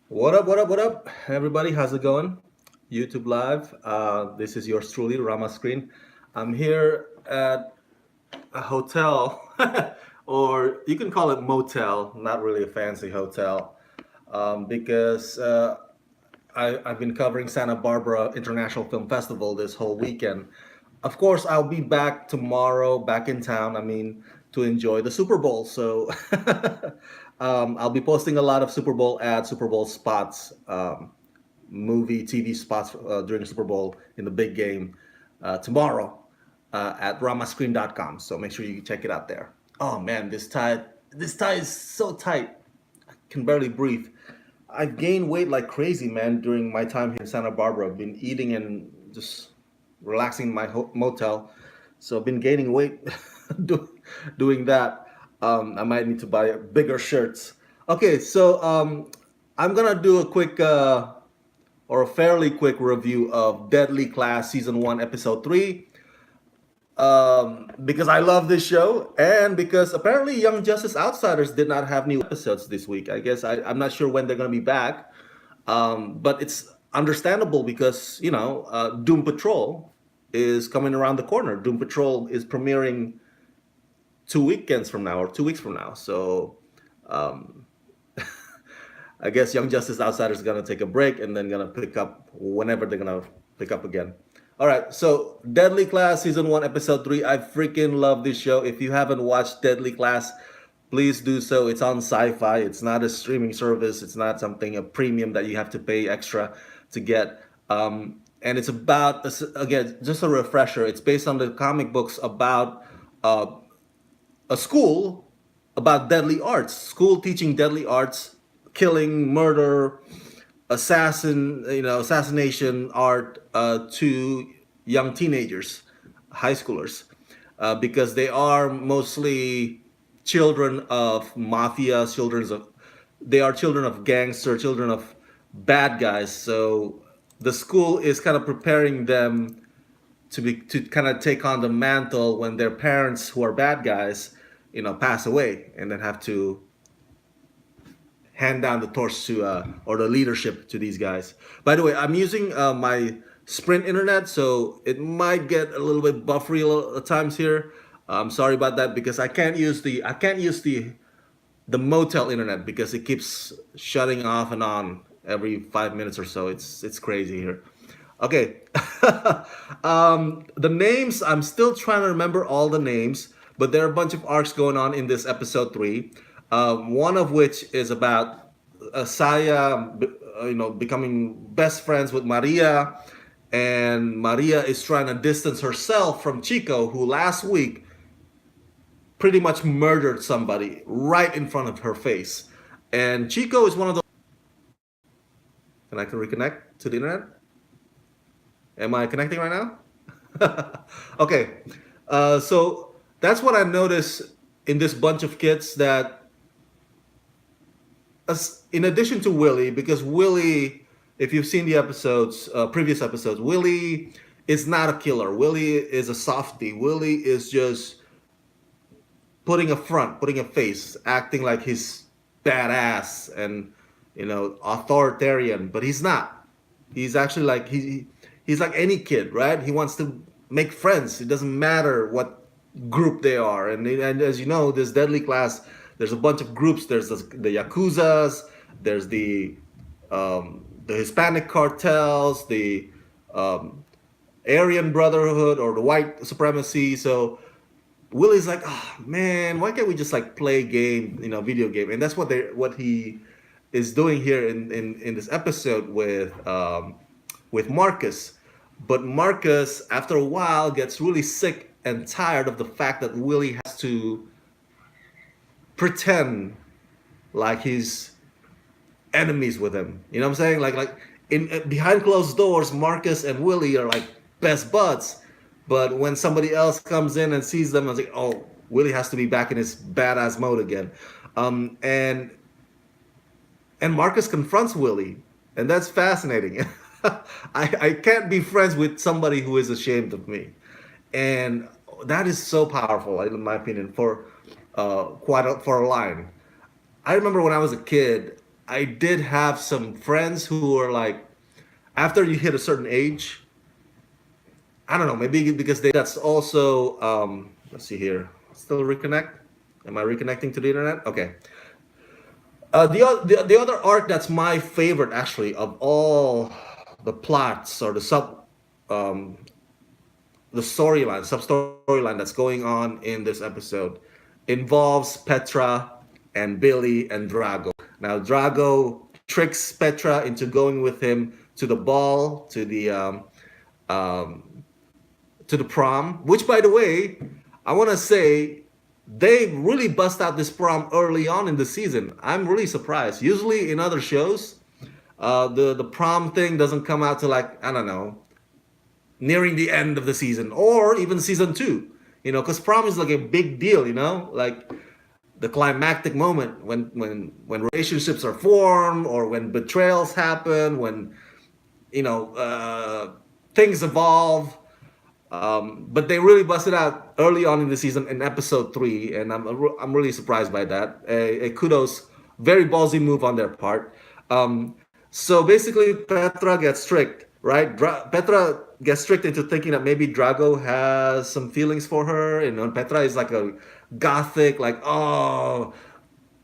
What up, what up, what up, everybody? How's it going? YouTube Live. This is yours truly, Rama Screen. I'm here at a hotel, or you can call it motel, not really a fancy hotel, because I've been covering Santa Barbara International Film Festival this whole weekend. Of course, I'll be back tomorrow, back in town. To enjoy the Super Bowl. So I'll be posting a lot of Super Bowl ads, Super Bowl spots, movie, TV spots during the Super Bowl in the big game tomorrow at ramascreen.com. So make sure you check it out there. Oh man, this tie is so tight. I can barely breathe. I've gained weight like crazy, man, during my time here in Santa Barbara. I've been eating and just relaxing in my motel. So I've been gaining weight do, doing that. I might need to buy bigger shirts. Okay, so I'm gonna do a quick or a fairly quick review of Deadly Class Season 1, Episode 3. Because I love this show, and because apparently Young Justice Outsiders did not have new episodes this week. I'm not sure when they're going to be back, but it's understandable because Doom Patrol is coming around the corner. Doom Patrol is premiering 2 weekends from now or 2 weeks from now. So I guess Young Justice Outsiders is gonna take a break and then gonna pick up whenever they're gonna pick up again. All right, so Deadly Class Season 1, Episode 3. I freaking love this show. If you haven't watched Deadly Class, please do so. It's on Sci-Fi. It's not a streaming service. It's not something, a premium that you have to pay extra to get. And it's about, again, just a refresher. It's based on the comic books about uh, a school about deadly arts, school teaching deadly arts, killing, murder, assassination art to young teenagers, high schoolers, because they are mostly children of mafia, they are children of gangster, children of bad guys. So the school is kind of preparing them to kind of take on the mantle when their parents, who are bad guys, pass away, and then have to hand down the torch to or the leadership to these guys. By the way, I'm using my Sprint internet, so it might get a little bit buffery at times here. I'm sorry about that because I can't use the motel internet because it keeps shutting off and on every 5 minutes or so. It's crazy here. Okay. The names, I'm still trying to remember all the names, but there are a bunch of arcs going on in this episode 3. One of which is about Saya, becoming best friends with Maria, and Maria is trying to distance herself from Chico, who last week pretty much murdered somebody right in front of her face. And Chico is one of those. Can I reconnect to the internet? Am I connecting right now? Okay. So that's what I noticed in this bunch of kids that, in addition to Willie, because Willie, if you've seen the episodes, previous episodes, Willie is not a killer. Willie is a softie. Willie is just putting a front, putting a face, acting like he's badass and authoritarian, but he's not. He's actually like he's like any kid, right? He wants to make friends. It doesn't matter what group they are, and as you know, this Deadly Class, there's a bunch of groups. There's the Yakuzas, there's the Hispanic cartels, the um, Aryan Brotherhood or the White Supremacy. So Willie's like, oh man, why can't we just like play a game, video game? And that's what he is doing here in this episode with Marcus. But Marcus, after a while, gets really sick and tired of the fact that Willie has to pretend like he's enemies with him. You know what I'm saying? Like in behind closed doors, Marcus and Willie are like best buds. But when somebody else comes in and sees them, I was like, oh, Willie has to be back in his badass mode again. Um, and and Marcus confronts Willie, and that's fascinating. I can't be friends with somebody who is ashamed of me, and that is so powerful, in my opinion, for for a line. I remember when I was a kid, I did have some friends who were like, after you hit a certain age, I don't know, maybe because that's also, let's see here, still reconnect? Am I reconnecting to the internet? Okay. The other arc that's my favorite actually of all the plots or um, the storyline, sub storyline that's going on in this episode involves Petra and Billy and Drago. Now, Drago tricks Petra into going with him to the ball, um, to the prom. Which, by the way, I want to say they really bust out this prom early on in the season. I'm really surprised. Usually in other shows, the prom thing doesn't come out to like I don't know nearing the end of the season or even season two. Because prom is like a big deal. Like the climactic moment when relationships are formed or when betrayals happen, when things evolve. But they really busted out early on in the season in episode three, and I'm really surprised by that. A kudos, very ballsy move on their part. So basically, Petra gets tricked, right? Petra gets tricked into thinking that maybe Drago has some feelings for her. Petra is like a gothic, like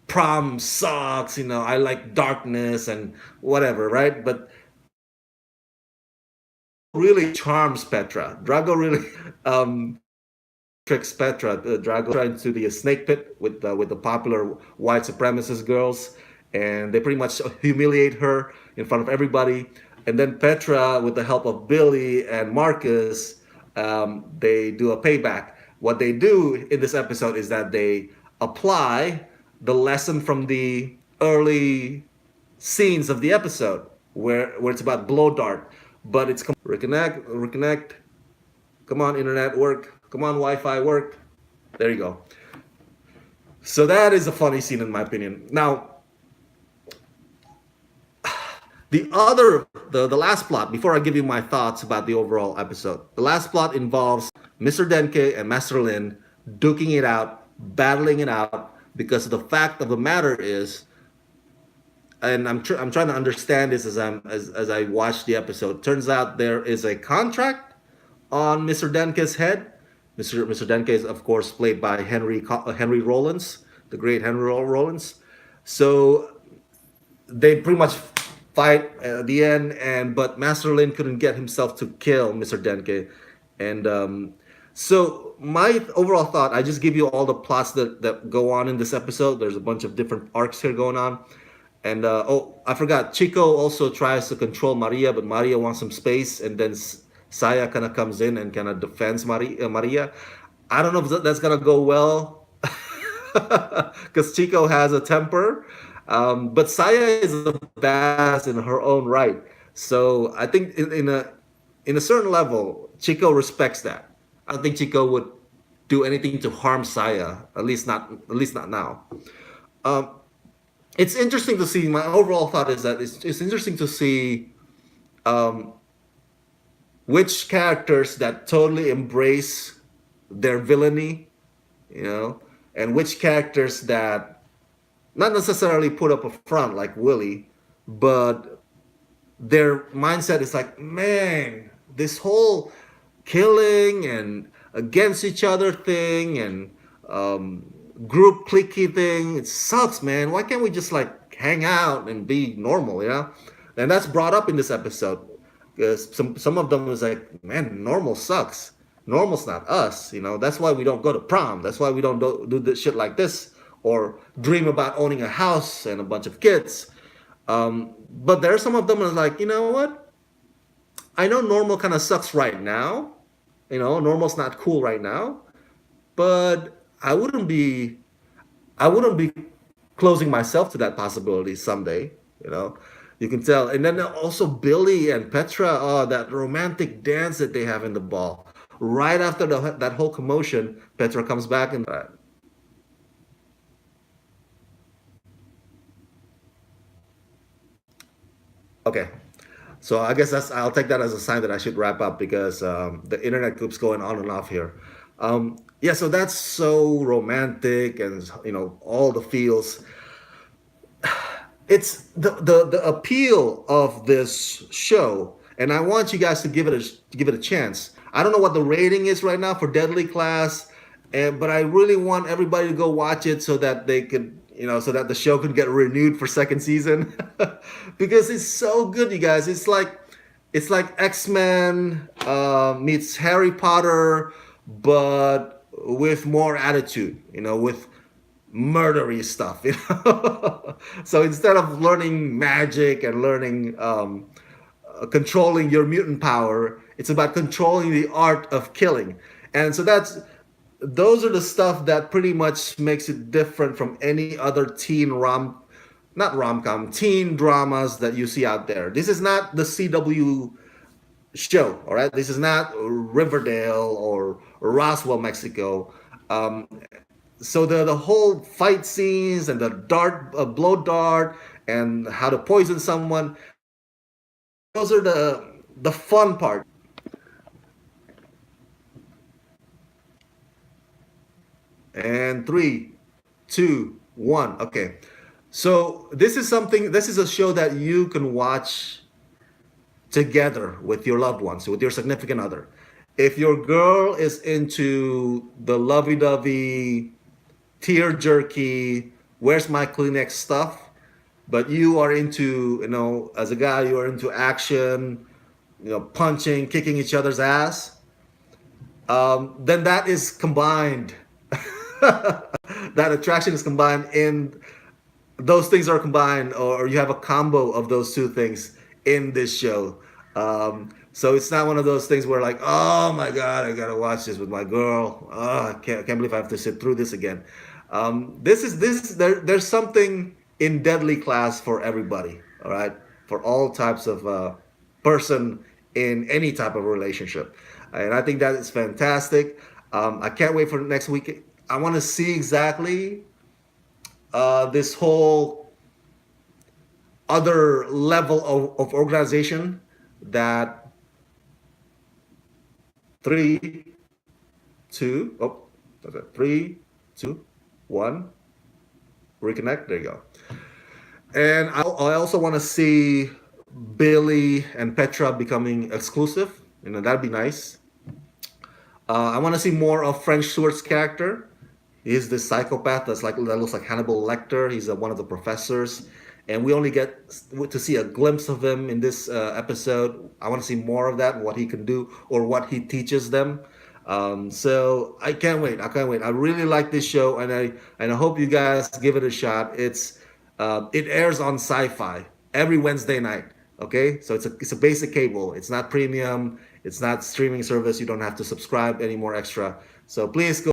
prom sucks. I like darkness and whatever, right? But really charms Petra. Drago really tricks Petra. Drago tries to the snake pit with the popular white supremacist girls, and they pretty much humiliate her in front of everybody. And then Petra, with the help of Billy and Marcus, they do a payback. What they do in this episode is that they apply the lesson from the early scenes of the episode where it's about blow dart, but it's reconnect. Come on, internet work. Come on, Wi-Fi work. There you go. So that is a funny scene in my opinion. Now, the last plot, before I give you my thoughts about the overall episode, the last plot involves Mr. Denke and Master Lin duking it out, battling it out, because the fact of the matter is, and I'm trying to understand this as I watch the episode. Turns out there is a contract on Mr. Denke's head. Mr. Denke is of course played by Henry Rollins, the great Henry Rollins. So they pretty much fight at the end, and but Master Lin couldn't get himself to kill Mr. Denke, and so my overall thought, I just give you all the plots that go on in this episode. There's a bunch of different arcs here going on. And oh, I forgot. Chico also tries to control Maria, but Maria wants some space, and then Saya kind of comes in and kind of defends Maria. I don't know if that's gonna go well, because Chico has a temper, but Saya is a badass in her own right. So I think in a certain level, Chico respects that. I don't think Chico would do anything to harm Saya. At least not now. Um, it's interesting to see. My overall thought is that it's interesting to see um, which characters that totally embrace their villainy, you know, and which characters that not necessarily put up a front like Willie, but their mindset is like, man, this whole killing and against each other thing and um, group cliquey thing, it sucks, man. Why can't we just like hang out and be normal, you know? And that's brought up in this episode because some of them was like, man, normal sucks. Normal's not us, you know. That's why we don't go to prom. That's why we don't do this shit like this or dream about owning a house and a bunch of kids. But there are some of them that are like, you know what? I know normal kind of sucks right now. You know, normal's not cool right now. But I wouldn't be closing myself to that possibility someday. You know, you can tell. And then also Billy and Petra, oh, that romantic dance that they have in the ball. Right after that whole commotion, Petra comes back and okay. So I guess I'll take that as a sign that I should wrap up because the internet keeps going on and off here. Yeah, so that's so romantic and all the feels. it's the appeal of this show, and I want you guys to give it a chance. I don't know what the rating is right now for Deadly Class, and but I really want everybody to go watch it so that they could, so that the show can get renewed for second season, because it's so good, you guys. It's like X-Men meets Harry Potter, but with more attitude, with murdery stuff. So instead of learning magic and learning controlling your mutant power, it's about controlling the art of killing. And so those are the stuff that pretty much makes it different from any other not rom-com, teen dramas that you see out there. This is not the CW show, all right? This is not Riverdale or Roswell, Mexico. So the whole fight scenes and the blow dart, and how to poison someone, those are the fun part. And three, two, one. Okay. So this is a show that you can watch together with your loved ones, with your significant other. If your girl is into the lovey-dovey, tear jerky, where's my Kleenex stuff, but you are into, as a guy, you are into action, punching, kicking each other's ass, then that is combined. That attraction is combined in those things are combined, or you have a combo of those two things in this show. So it's not one of those things where like, oh my god, I gotta watch this with my girl. Oh, I can't believe I have to sit through this again. There's something in Deadly Class for everybody. All right, for all types of person in any type of relationship, and I think that is fantastic. I can't wait for next week. I want to see exactly this whole other level of organization that three, two, oh, that's it. Three, two, one, reconnect. There you go. And I also want to see Billy and Petra becoming exclusive. That'd be nice. I want to see more of French Stewart's character. He's this psychopath that looks like Hannibal Lecter. He's one of the professors, and we only get to see a glimpse of him in this episode. I want to see more of that, what he can do or what he teaches them. So I can't wait. I can't wait. I really like this show, and I hope you guys give it a shot. It airs on Sci-Fi every Wednesday night. Okay, so it's a basic cable. It's not premium. It's not streaming service. You don't have to subscribe any more extra. So please go